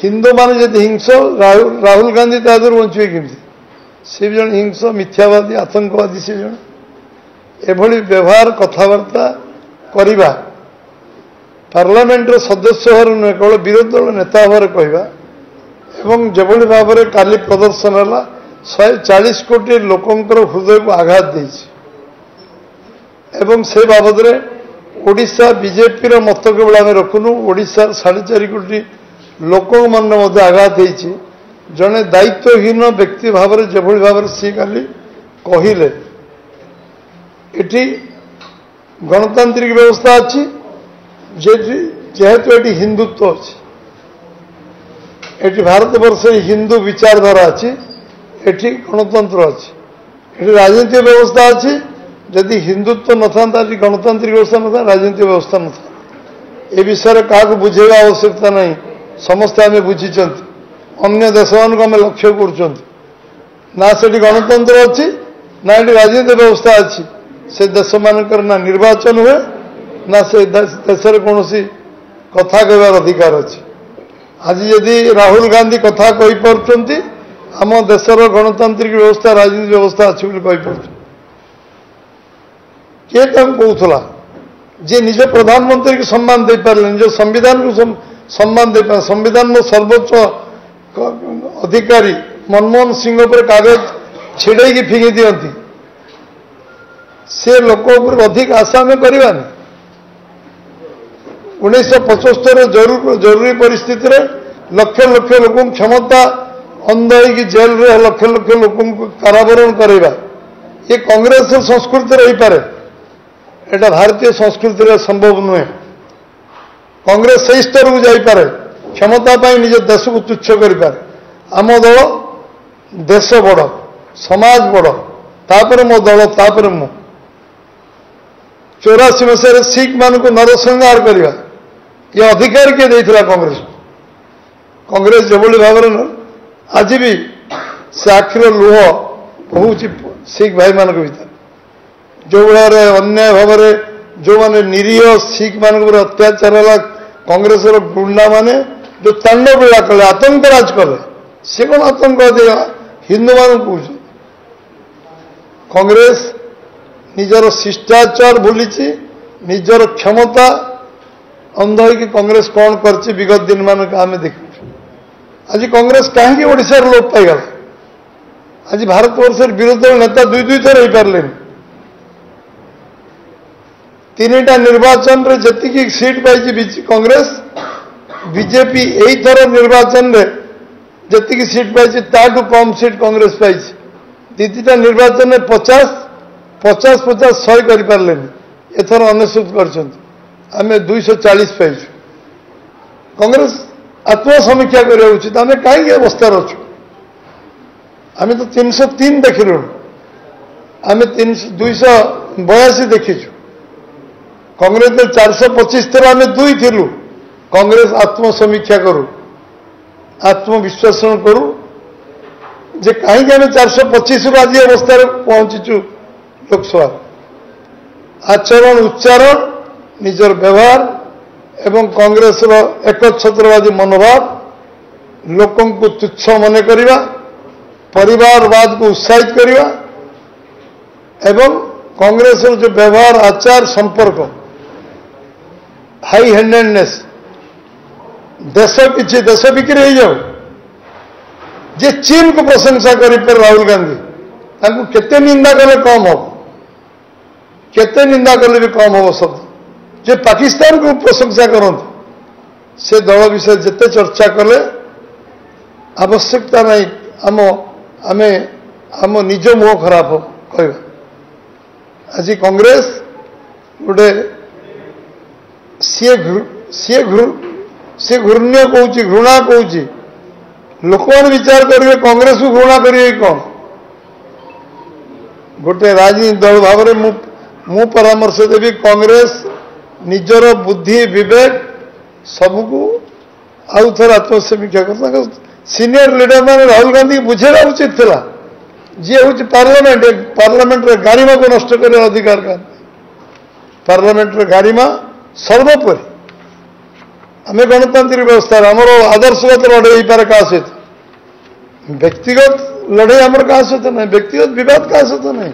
हिंदू मान जदि हिंस राहुल गांधी तादर बचे केमी सी जन हिंस मिथ्यावादी आतंकवादी से जन एभली व्यवहार कथबार्ता करवा पार्लियामेंट सदस्य भाव नुहे केवल विरोधी दल नेता भाव कहवा एवं जभली भाव में काली प्रदर्शन है 140 कोटी लोकंकर हृदय को आघात देछि एवं से बाबद ओडिशा बीजेपी मत केवल आम रखुनु ओडिशा 4.5 कोटी लोक मन आघात होती जड़े दायित्वहीन व्यक्ति भाव में जभली भाव सी काली कहले इटी गणतांत्रिक व्यवस्था अच्छी जेहेतु ये हिंदुत्व अच्छी ये भारत वर्ष हिंदू विचारधारा अच्छी ये गणतंत्र अच्छी ये राजनीतिक व्यवस्था अच्छी जदि हिंदुत्व न था गणतांत्रिक व्यवस्था न था राजनीतिक व्यवस्था न था ए विषय क्या बुझेगा आवश्यकता नहीं समस्ते आम बुझी अन्य देश मान आम लक्ष्य कर गणतंत्र अच्छी ना ये राजनीतिक व्यवस्था अच्छी से देश मानकर ना निर्वाचन हुए ना से देश कौन कथा कहबार अधिकार अच्छी आज यदि राहुल गांधी कथा कही पार्टी आम देशर गणतांत्रिक व्यवस्था राजनीतिक व्यवस्था अच्छी कही पार्टी किए कहला जी निज प्रधानमंत्री को सम्मान दे पारे निज संविधान को सम्मान दे पारे संविधान सर्वोच्च अधिकारी मनमोहन सिंह पर कागज छिड़े फिंगी दिखती से लोक अधिक आशा में करवानी 1975 जरूरी परिस्थिति रे लक्ष लक्ष लोक क्षमता अंध हो जेल रे लक्ष लक्ष लोक कारावरण करवा ये कांग्रेस संस्कृति रही पारे एटा भारतीय संस्कृति रे संभव नुहे कांग्रेस से स्तर को जापे क्षमता निज देश को तुच्छ कर आम दल देश बड़ समाज बड़ तापर मो दल तापर मु 84 मसीह सिख मान को नरसंहार करवा ये अधिकार किए देता कांग्रेस जभली भाव आज भी से आखिर लुह बहु सिख भाई मान भर जो भाई अन्याय भाव जो मैंने निरीह सिख मान अत्याचार है कांग्रेस गुंडा माने जो तांडव लीला कले आतंकराज कले सी कौन आतंकवाद हिंदू मान कह कांग्रेस निजर शिष्टाचार भूली निजर क्षमता अंध हो कांग्रेस कौन कर विगत दिन मान आम देखु आज कांग्रेस कहीं ओडिशार लोप पाईगला आज भारत वर्ष विरोधी दल नेता दुई दुई थर हो पारे 3टा निर्वाचन रे जी सीट पाई कांग्रेस बीजेपी यही थर निर्वाचन रे जी सीट पाई ताठू कम सीट कांग्रेस पाई 2टा निर्वाचन में 50-50-100 कर पारे एथर 99 कर आम 240 पाई कांग्रेस आत्मसमीक्षा करा उचित आम कहीं अवस्था अच्छु आम तो 303 देखिलु आम 282 देखीचु कांग्रेस 425 थर आम 2 थिलु कांग्रेस आत्मसमीक्षा करू आत्मविश्लेषण करू जे कहीं आम 425 आज अवस्था पहुंचीचु लोकसभा आचरण उच्चारण निजर व्यवहार एवं कांग्रेस एकछत्रवादी मनोभाव लोकों को तुच्छ मन करवा परिवारवाद को उत्साहित करवा एवं कांग्रेस जो व्यवहार आचार संपर्क हाई हैंडेडनेस देश किसी देश बिक्री हो जाओ जे चीन को प्रशंसा कर राहुल गांधी केते निंदा कले कम हम केते निंदा कले भी कम हम शब्द जे पाकिस्तान को प्रशंसा करते से दल विषय जिते चर्चा कले आवश्यकता नहीं आम निज मुह खराब कह आज कांग्रेस गोटे सी घृण्य कौच घृणा कौच लोक मैंने विचार करेंगे कांग्रेस को घृणा करेंगे कौन गोटे राजनीतिक दल भाव में मु परामर्श देवी कांग्रेस निजर बुद्धि विवेक सबको आउ थे आत्मसमीक्षा कर सीनियर लीडर मैंने राहुल गांधी बुझेगा उचित था जी हूँ पार्लियामेंट गारिमा को नष्ट कर अधिकार का पार्लियामेंट गारिमा सर्वोपरि आम गणतांत्रिक व्यवस्था आमर आदर्शगत लड़े हो पारे क्या सहित व्यक्तिगत लड़े आमर क्या सहित ना व्यक्तिगत विवाद क्या सहित नहीं